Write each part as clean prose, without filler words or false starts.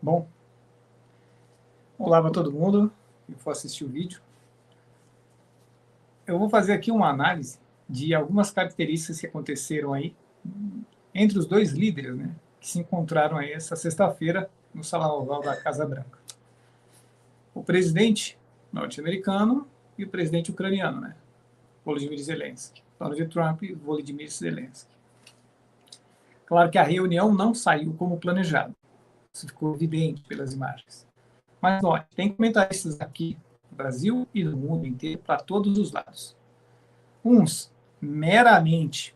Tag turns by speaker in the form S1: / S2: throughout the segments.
S1: Bom, olá para todo mundo que for assistir o vídeo. Eu vou fazer aqui uma análise de algumas características que aconteceram aí entre os dois líderes, né, que se encontraram aí essa sexta-feira no Salão Oval da Casa Branca. O presidente norte-americano e o presidente ucraniano, né, Volodymyr Zelensky. Donald Trump e Volodymyr Zelensky. Claro que a reunião não saiu como planejado. Isso ficou evidente pelas imagens. Mas, olha, tem comentaristas aqui no Brasil e no mundo inteiro, para todos os lados. Uns meramente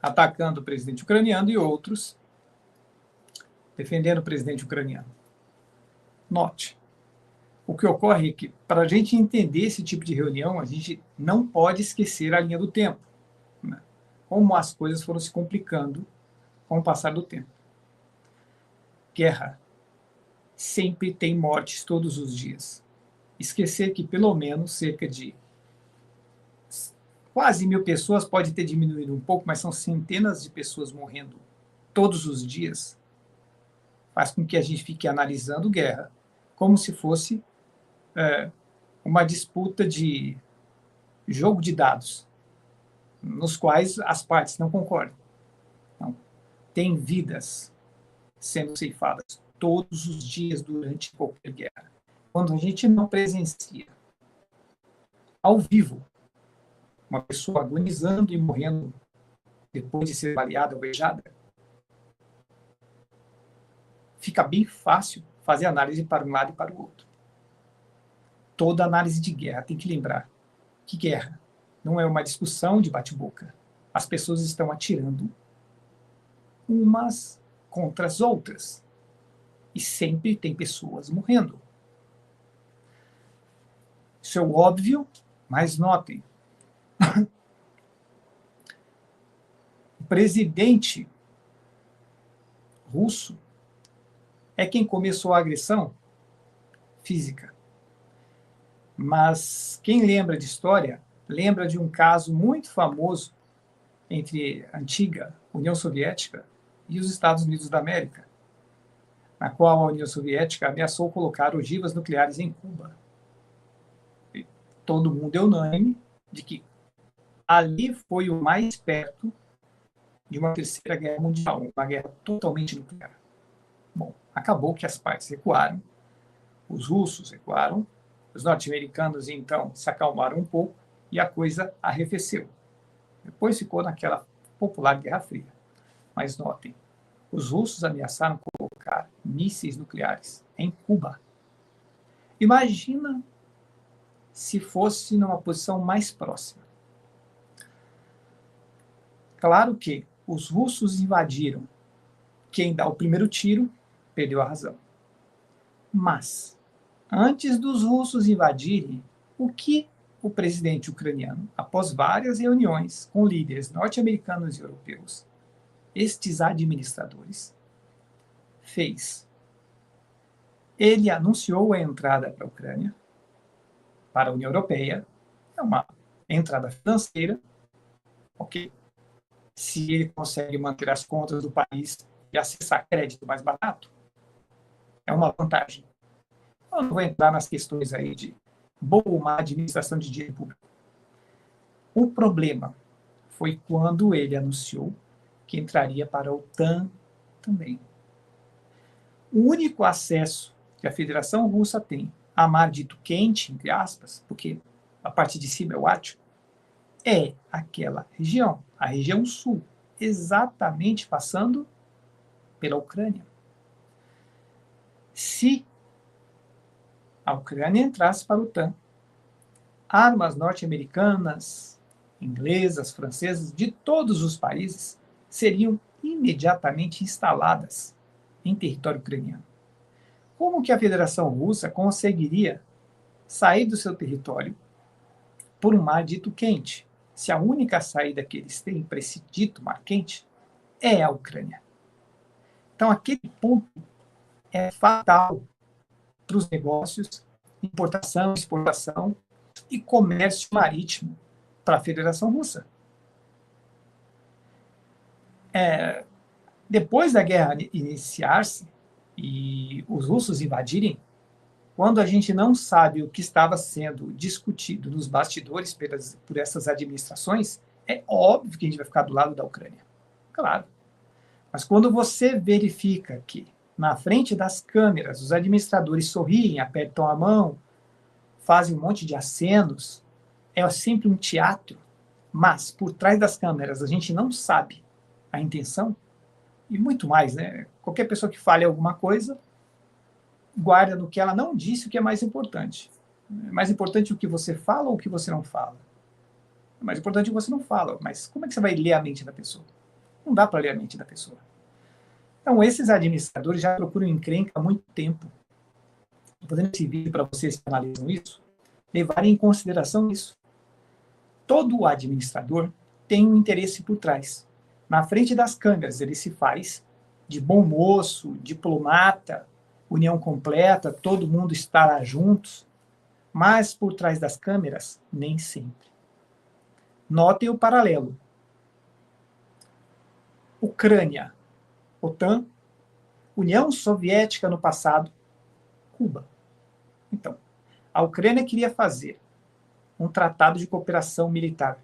S1: atacando o presidente ucraniano e outros defendendo o presidente ucraniano. Note, o que ocorre é que, para a gente entender esse tipo de reunião, a gente não pode esquecer a linha do tempo, né? Como as coisas foram se complicando com o passar do tempo. Guerra sempre tem mortes todos os dias. Esquecer que pelo menos cerca de quase 1.000 pessoas, pode ter diminuído um pouco, mas são centenas de pessoas morrendo todos os dias, faz com que a gente fique analisando guerra como se fosse uma disputa de jogo de dados, nos quais as partes não concordam. Então, tem vidas sendo ceifadas todos os dias durante qualquer guerra. Quando a gente não presencia ao vivo uma pessoa agonizando e morrendo depois de ser baleada ou beijada, fica bem fácil fazer análise para um lado e para o outro. Toda análise de guerra tem que lembrar que guerra não é uma discussão de bate-boca. As pessoas estão atirando umas contra as outras. E sempre tem pessoas morrendo. Isso é óbvio, mas notem. O presidente russo é quem começou a agressão física. Mas quem lembra de história, lembra de um caso muito famoso entre a antiga União Soviética e os Estados Unidos da América, na qual a União Soviética ameaçou colocar ogivas nucleares em Cuba. E todo mundo é unânime de que ali foi o mais perto de uma terceira guerra mundial, uma guerra totalmente nuclear. Bom, acabou que as partes recuaram, os russos recuaram, os norte-americanos, então, se acalmaram um pouco e a coisa arrefeceu. Depois ficou naquela popular Guerra Fria. Mas notem, os russos ameaçaram colocar mísseis nucleares em Cuba. Imagina se fosse numa posição mais próxima. Claro que os russos invadiram. Quem dá o primeiro tiro perdeu a razão. Mas, antes dos russos invadirem, o que o presidente ucraniano, após várias reuniões com líderes norte-americanos e europeus, estes administradores, fez? Ele anunciou a entrada para a Ucrânia, para a União Europeia, é uma entrada financeira, ok? Se ele consegue manter as contas do país e acessar crédito mais barato, é uma vantagem. Eu não vou entrar nas questões aí de boa ou má administração de dinheiro público. O problema foi quando ele anunciou que entraria para a OTAN também. O único acesso que a Federação Russa tem a mar dito quente, entre aspas, porque a parte de cima é o Ártico, é aquela região, a região sul, exatamente passando pela Ucrânia. Se a Ucrânia entrasse para a OTAN, armas norte-americanas, inglesas, francesas, de todos os países, seriam imediatamente instaladas em território ucraniano. Como que a Federação Russa conseguiria sair do seu território por um mar dito quente, se a única saída que eles têm para esse dito mar quente é a Ucrânia? Então, aquele ponto é fatal para os negócios, importação, exportação e comércio marítimo para a Federação Russa. Depois da guerra iniciar-se, e os russos invadirem, quando a gente não sabe o que estava sendo discutido nos bastidores por essas administrações, é óbvio que a gente vai ficar do lado da Ucrânia. Claro. Mas quando você verifica que, na frente das câmeras, os administradores sorriem, apertam a mão, fazem um monte de acenos, é sempre um teatro, mas por trás das câmeras a gente não sabe a intenção, e muito mais, né? Qualquer pessoa que fale alguma coisa, guarda no que ela não disse o que é mais importante. É mais importante o que você fala ou o que você não fala? É mais importante o que você não fala, mas como é que você vai ler a mente da pessoa? Não dá para ler a mente da pessoa. Então, esses administradores já procuram encrenca há muito tempo. Estou fazendo esse vídeo para vocês que analisam isso, levarem em consideração isso. Todo administrador tem um interesse por trás. Na frente das câmeras, ele se faz de bom moço, diplomata, união completa, todo mundo estará juntos, mas por trás das câmeras, nem sempre. Notem o paralelo. Ucrânia, OTAN, União Soviética no passado, Cuba. Então, a Ucrânia queria fazer um tratado de cooperação militar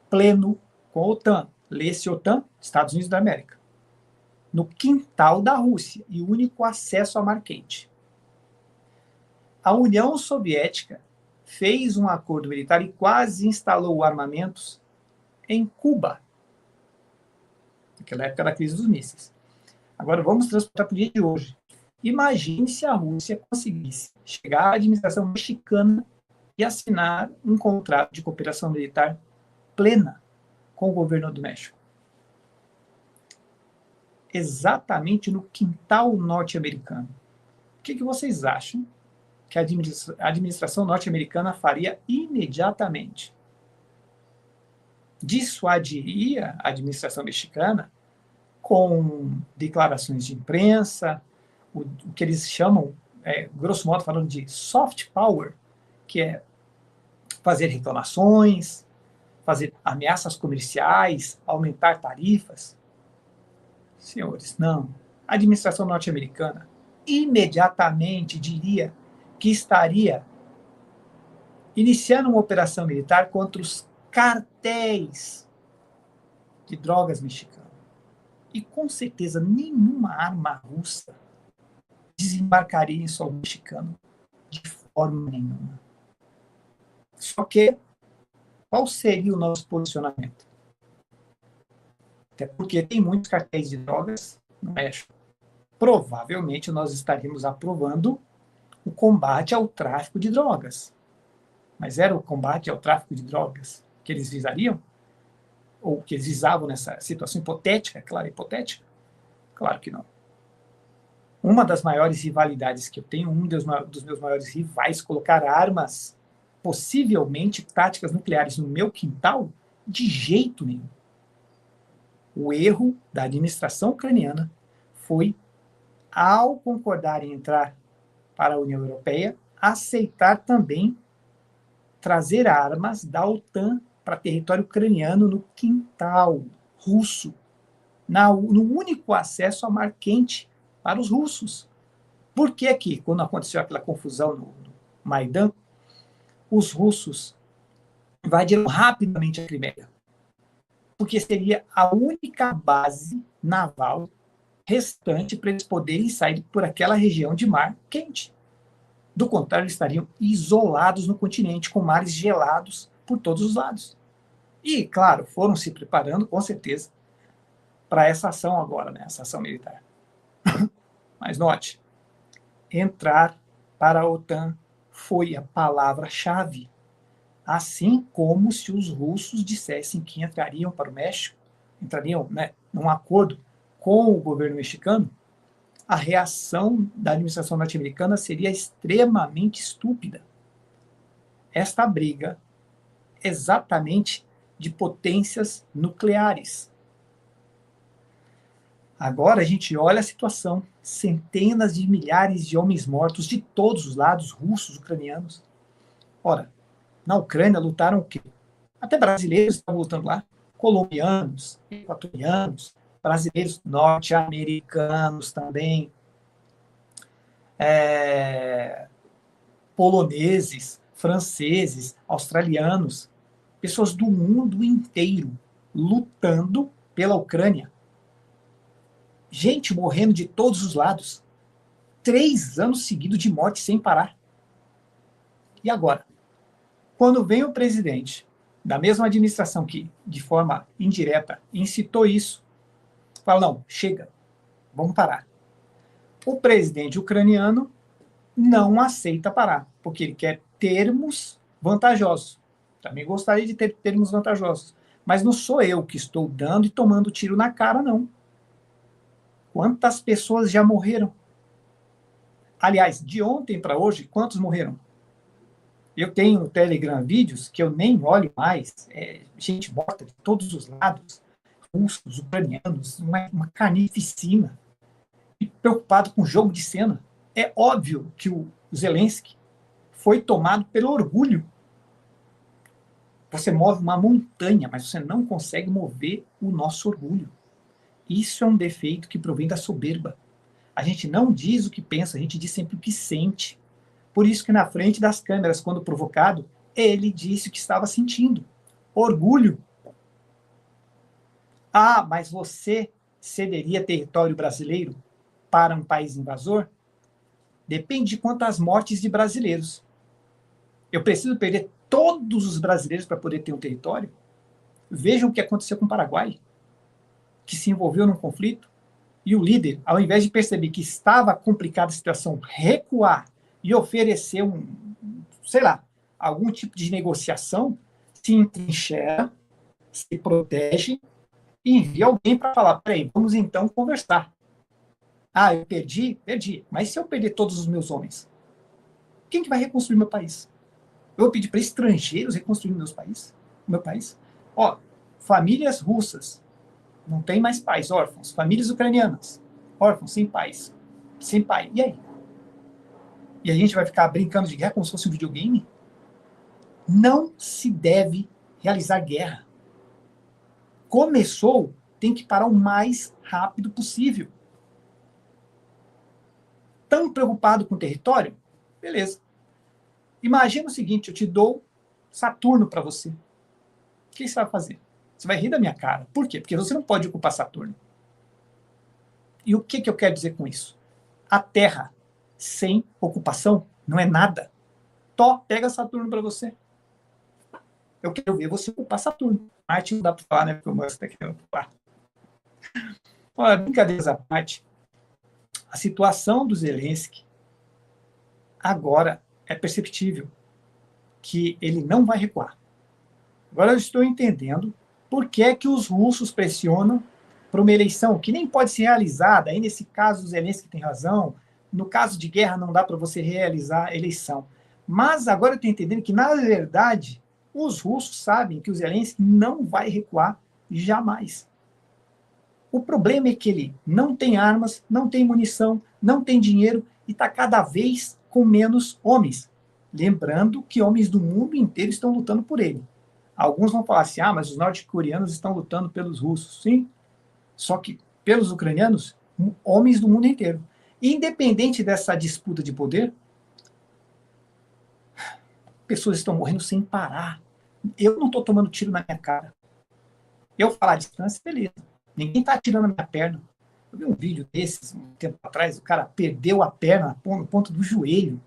S1: pleno com a OTAN. Lê-se OTAN, Estados Unidos da América. No quintal da Rússia e único acesso a mar quente. A União Soviética fez um acordo militar e quase instalou armamentos em Cuba, naquela época da crise dos mísseis. Agora vamos transportar para o dia de hoje. Imagine se a Rússia conseguisse chegar à administração mexicana e assinar um contrato de cooperação militar plena com o governo do México. Exatamente no quintal norte-americano. O que vocês acham que a administração norte-americana faria imediatamente? Dissuadiria a administração mexicana com declarações de imprensa, o que eles chamam, grosso modo falando, de soft power, que é fazer reclamações, fazer ameaças comerciais, aumentar tarifas. Senhores, não. A administração norte-americana imediatamente diria que estaria iniciando uma operação militar contra os cartéis de drogas mexicanos. E com certeza nenhuma arma russa desembarcaria em solo mexicano de forma nenhuma. Só que, qual seria o nosso posicionamento? Até porque tem muitos cartéis de drogas no México. Provavelmente nós estaríamos aprovando o combate ao tráfico de drogas. Mas era o combate ao tráfico de drogas que eles visariam? Ou que eles visavam nessa situação hipotética? Claro, hipotética? Claro que não. Uma das maiores rivalidades que eu tenho, um dos meus maiores rivais, colocar armas, possivelmente táticas nucleares, no meu quintal, de jeito nenhum. O erro da administração ucraniana foi, ao concordar em entrar para a União Europeia, aceitar também trazer armas da OTAN para território ucraniano no quintal russo, no único acesso ao mar quente para os russos. Por que que, quando aconteceu aquela confusão no Maidan, os russos invadiram rapidamente a Crimeia? Porque seria a única base naval restante para eles poderem sair por aquela região de mar quente. Do contrário, eles estariam isolados no continente, com mares gelados por todos os lados. E, claro, foram se preparando, com certeza, para essa ação agora, né? Essa ação militar. Mas note, entrar para a OTAN foi a palavra-chave. Assim como se os russos dissessem que entrariam para o México, entrariam, né, num acordo com o governo mexicano, a reação da administração norte-americana seria extremamente estúpida. Esta briga exatamente de potências nucleares. Agora a gente olha a situação, centenas de milhares de homens mortos de todos os lados, russos, ucranianos. Ora, na Ucrânia lutaram o quê? Até brasileiros estavam lutando lá, colombianos, equatorianos, brasileiros norte-americanos também. poloneses, franceses, australianos, pessoas do mundo inteiro lutando pela Ucrânia. Gente morrendo de todos os lados. 3 anos seguidos de morte sem parar. E agora? Quando vem o presidente da mesma administração que, de forma indireta, incitou isso, fala, não, chega, vamos parar. O presidente ucraniano não aceita parar, porque ele quer termos vantajosos. Também gostaria de ter termos vantajosos. Mas não sou eu que estou dando e tomando tiro na cara, não. Quantas pessoas já morreram? Aliás, de ontem para hoje, quantos morreram? Eu tenho no Telegram vídeos que eu nem olho mais, gente morta de todos os lados, russos, ucranianos, uma carnificina, e preocupado com o jogo de cena. É óbvio que o Zelensky foi tomado pelo orgulho. Você move uma montanha, mas você não consegue mover o nosso orgulho. Isso é um defeito que provém da soberba. A gente não diz o que pensa, a gente diz sempre o que sente. Por isso que na frente das câmeras, quando provocado, ele disse o que estava sentindo. Orgulho. Ah, mas você cederia território brasileiro para um país invasor? Depende de quantas mortes de brasileiros. Eu preciso perder todos os brasileiros para poder ter um território? Vejam o que aconteceu com o Paraguai, que se envolveu num conflito, e o líder, ao invés de perceber que estava complicada a situação, recuar e oferecer sei lá, algum tipo de negociação, se entrincheira, se protege e envia alguém para falar, peraí, vamos então conversar. Ah, eu perdi, mas se eu perder todos os meus homens, quem que vai reconstruir meu país? Eu vou pedir para estrangeiros reconstruir meu país? Ó, famílias russas, não tem mais pais, órfãos. Famílias ucranianas, órfãos, sem pais, sem pai. E aí? E a gente vai ficar brincando de guerra como se fosse um videogame? Não se deve realizar guerra. Começou, tem que parar o mais rápido possível. Tão preocupado com o território? Beleza. Imagina o seguinte, eu te dou Saturno para você. O que você vai fazer? Você vai rir da minha cara. Por quê? Porque você não pode ocupar Saturno. E o que eu quero dizer com isso? A Terra sem ocupação não é nada. Pega Saturno para você. Eu quero ver você ocupar Saturno. Marte não dá para falar, né? Porque o Musk está querendo ocupar. Olha, brincadeiras à parte, a situação do Zelensky agora é perceptível que ele não vai recuar. Agora eu estou entendendo por que é que os russos pressionam para uma eleição que nem pode ser realizada. Aí, nesse caso, o Zelensky tem razão. No caso de guerra, não dá para você realizar a eleição. Mas agora eu estou entendendo que, na verdade, os russos sabem que o Zelensky não vai recuar jamais. O problema é que ele não tem armas, não tem munição, não tem dinheiro e está cada vez com menos homens. Lembrando que homens do mundo inteiro estão lutando por ele. Alguns vão falar assim, mas os norte-coreanos estão lutando pelos russos. Sim, só que pelos ucranianos, homens do mundo inteiro. Independente dessa disputa de poder, pessoas estão morrendo sem parar. Eu não estou tomando tiro na minha cara. Eu falar a distância, beleza. Ninguém está atirando na minha perna. Eu vi um vídeo desses, um tempo atrás, o cara perdeu a perna no ponto do joelho.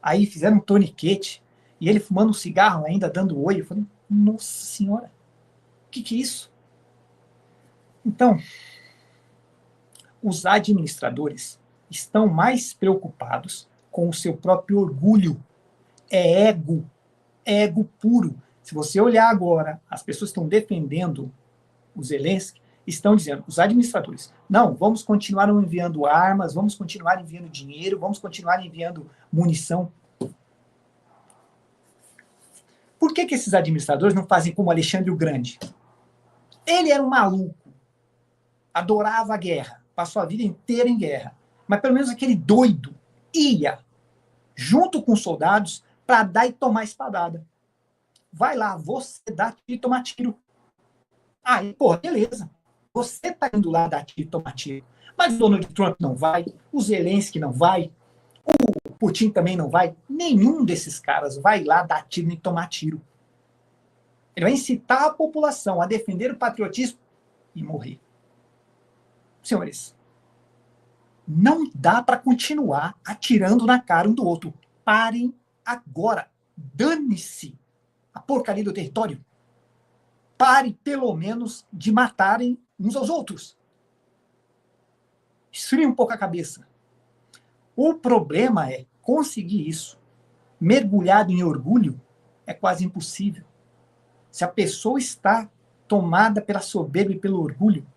S1: Aí fizeram um torniquete, e ele fumando um cigarro ainda, dando oi. Eu falei, nossa senhora, o que é isso? Então, os administradores estão mais preocupados com o seu próprio orgulho. É ego puro. Se você olhar agora, as pessoas que estão defendendo o Zelensky, estão dizendo, os administradores, não, vamos continuar enviando armas, vamos continuar enviando dinheiro, vamos continuar enviando munição. Por que esses administradores não fazem como Alexandre o Grande? Ele era um maluco, adorava a guerra, passou a vida inteira em guerra, mas pelo menos aquele doido ia, junto com os soldados, para dar e tomar espadada. Vai lá, você dá tiro e tomar tiro. Aí, pô, beleza. Você tá indo lá dar tiro e tomar tiro. Mas o Donald Trump não vai, o Zelensky não vai, O Putin também não vai. Nenhum desses caras vai lá dar tiro nem tomar tiro. Ele vai incitar a população a defender o patriotismo e morrer. Senhores, não dá para continuar atirando na cara um do outro. Parem agora. Dane-se a porcaria do território. Pare, pelo menos, de matarem uns aos outros. Esfrie um pouco a cabeça. O problema é conseguir isso. Mergulhado em orgulho é quase impossível. Se a pessoa está tomada pela soberba e pelo orgulho,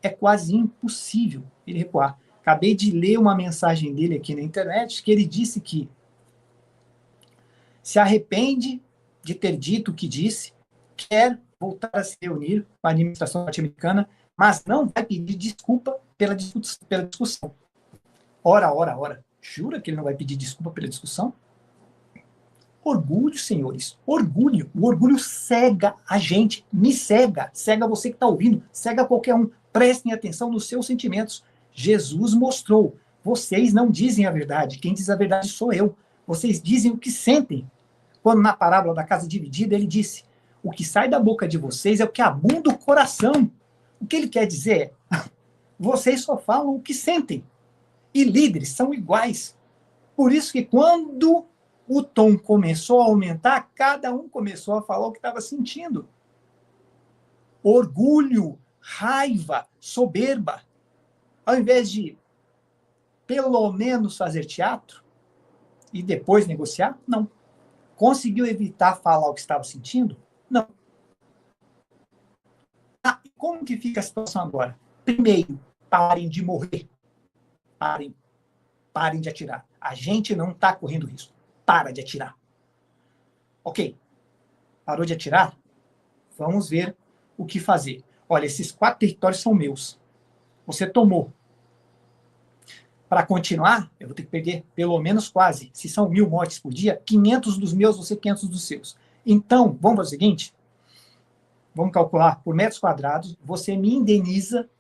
S1: é quase impossível ele recuar. Acabei de ler uma mensagem dele aqui na internet, que ele disse que se arrepende de ter dito o que disse, quer voltar a se reunir com a administração norte-americana, mas não vai pedir desculpa pela discussão. Ora. Jura que ele não vai pedir desculpa pela discussão? Orgulho, senhores. Orgulho. O orgulho cega a gente. Me cega. Cega você que está ouvindo. Cega qualquer um. Prestem atenção nos seus sentimentos. Jesus mostrou. Vocês não dizem a verdade. Quem diz a verdade sou eu. Vocês dizem o que sentem. Quando na parábola da casa dividida, ele disse: o que sai da boca de vocês é o que abunda o coração. O que ele quer dizer é: vocês só falam o que sentem. E líderes são iguais. Por isso que quando o tom começou a aumentar, cada um começou a falar o que estava sentindo. Orgulho, raiva, soberba. Ao invés de, pelo menos, fazer teatro e depois negociar, não. Conseguiu evitar falar o que estava sentindo? Não. Ah, como que fica a situação agora? Primeiro, parem de morrer. Parem de atirar. A gente não está correndo risco. Para de atirar. Ok. Parou de atirar? Vamos ver o que fazer. Olha, esses 4 territórios são meus. Você tomou. Para continuar, eu vou ter que perder pelo menos quase, se são 1.000 mortes por dia, 500 dos meus, você 500 dos seus. Então, vamos fazer o seguinte, vamos calcular por metros quadrados, você me indeniza,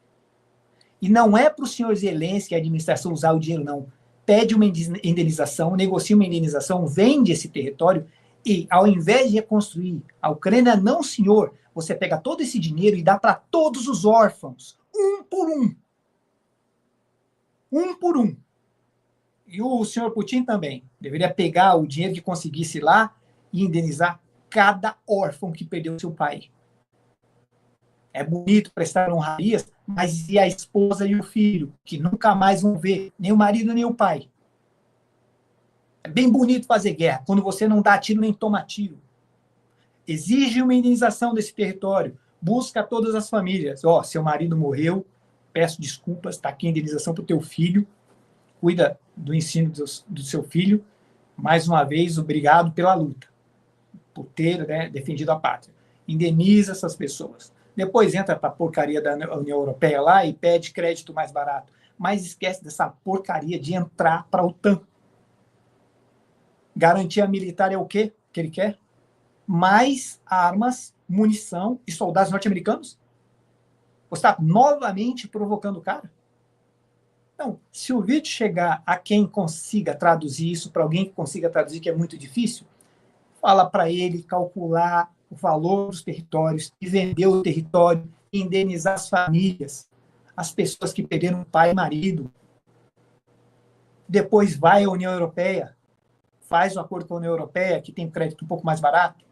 S1: e não é para o senhor Zelensky, a administração, usar o dinheiro, não. Pede uma indenização, negocia uma indenização, vende esse território, e ao invés de reconstruir a Ucrânia, não, senhor, você pega todo esse dinheiro e dá para todos os órfãos, um por um. Um por um. E o senhor Putin também deveria pegar o dinheiro que conseguisse lá e indenizar cada órfão que perdeu seu pai. É bonito prestar honrarias, mas e a esposa e o filho, que nunca mais vão ver nem o marido nem o pai? É bem bonito fazer guerra, quando você não dá tiro nem toma tiro. Exige uma indenização desse território, busca todas as famílias. Ó, seu marido morreu, peço desculpas, está aqui a indenização para o teu filho, cuida do ensino do seu filho. Mais uma vez, obrigado pela luta, por ter, né, defendido a pátria. Indeniza essas pessoas. Depois entra para a porcaria da União Europeia lá e pede crédito mais barato. Mas esquece dessa porcaria de entrar para a OTAN. Garantia militar é o quê que ele quer? Mais armas, munição e soldados norte-americanos? Você está novamente provocando o cara? Então, se o vídeo chegar a quem consiga traduzir isso, para alguém que consiga traduzir, que é muito difícil, fala para ele calcular o valor dos territórios e vender o território, indenizar as famílias, as pessoas que perderam pai e marido. Depois vai à União Europeia, faz um acordo com a União Europeia, que tem crédito um pouco mais barato,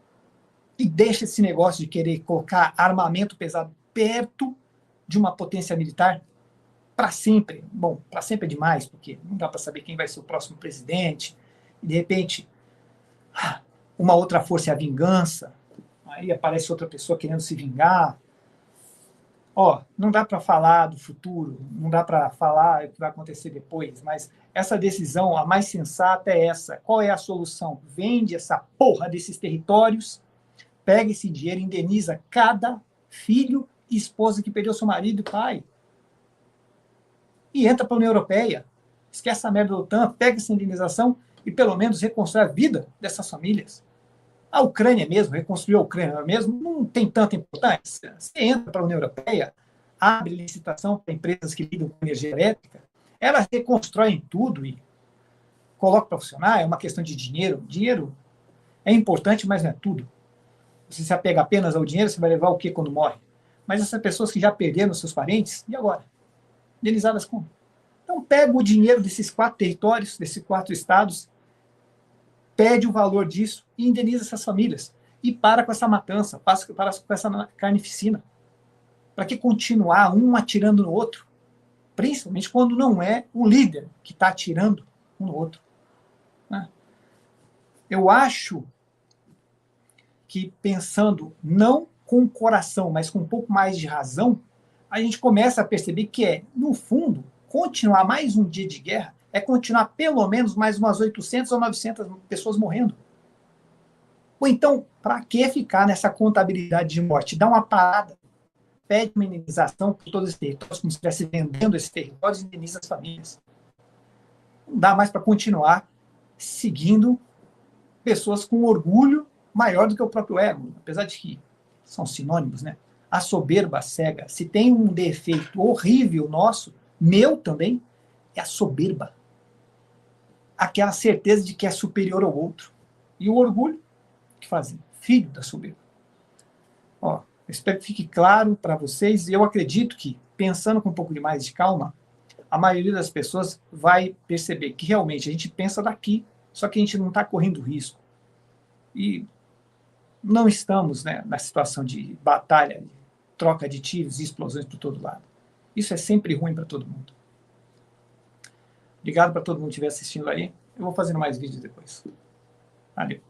S1: e deixa esse negócio de querer colocar armamento pesado perto de uma potência militar para sempre. Bom, para sempre é demais, porque não dá para saber quem vai ser o próximo presidente, e de repente uma outra força é a vingança, aí aparece outra pessoa querendo se vingar. Ó, não dá para falar do futuro, não dá para falar o que vai acontecer depois, mas essa decisão, a mais sensata é essa. Qual é a solução? Vende essa porra desses territórios, pega esse dinheiro, indeniza cada filho e esposa que perdeu seu marido e pai. E entra para a União Europeia. Esquece essa merda da OTAN, pega essa indenização e pelo menos reconstrói a vida dessas famílias. A Ucrânia mesmo, reconstruir a Ucrânia mesmo, não tem tanta importância. Você entra para a União Europeia, abre licitação para empresas que lidam com energia elétrica, elas reconstroem tudo e coloca para funcionar, é uma questão de dinheiro. Dinheiro é importante, mas não é tudo. Você se apega apenas ao dinheiro, você vai levar o quê quando morre? Mas essas pessoas que já perderam seus parentes, e agora? Indenizadas como? Então pega o dinheiro desses 4 territórios, desses 4 estados, pede o valor disso e indeniza essas famílias. E para com essa matança, para com essa carnificina. Para que continuar um atirando no outro? Principalmente quando não é o líder que está atirando um no outro. Né? Eu acho que pensando não com o coração, mas com um pouco mais de razão, a gente começa a perceber que no fundo, continuar mais um dia de guerra é continuar pelo menos mais umas 800 ou 900 pessoas morrendo. Ou então, para que ficar nessa contabilidade de morte? Dá uma parada, pede uma indenização por todos esses territórios, como se estivesse vendendo esses territórios, indeniza as famílias. Não dá mais para continuar seguindo pessoas com orgulho maior do que o próprio ego, apesar de que são sinônimos, né? A soberba cega. Se tem um defeito horrível nosso, meu também, é a soberba. Aquela certeza de que é superior ao outro. E o orgulho, que fazem? Filho da soberba. Ó, espero que fique claro para vocês. Eu acredito que, pensando com um pouco de mais de calma, a maioria das pessoas vai perceber que realmente a gente pensa daqui, só que a gente não está correndo risco. E não estamos, né, na situação de batalha, de troca de tiros e explosões por todo lado. Isso é sempre ruim para todo mundo. Obrigado para todo mundo que estiver assistindo aí. Eu vou fazendo mais vídeos depois. Valeu.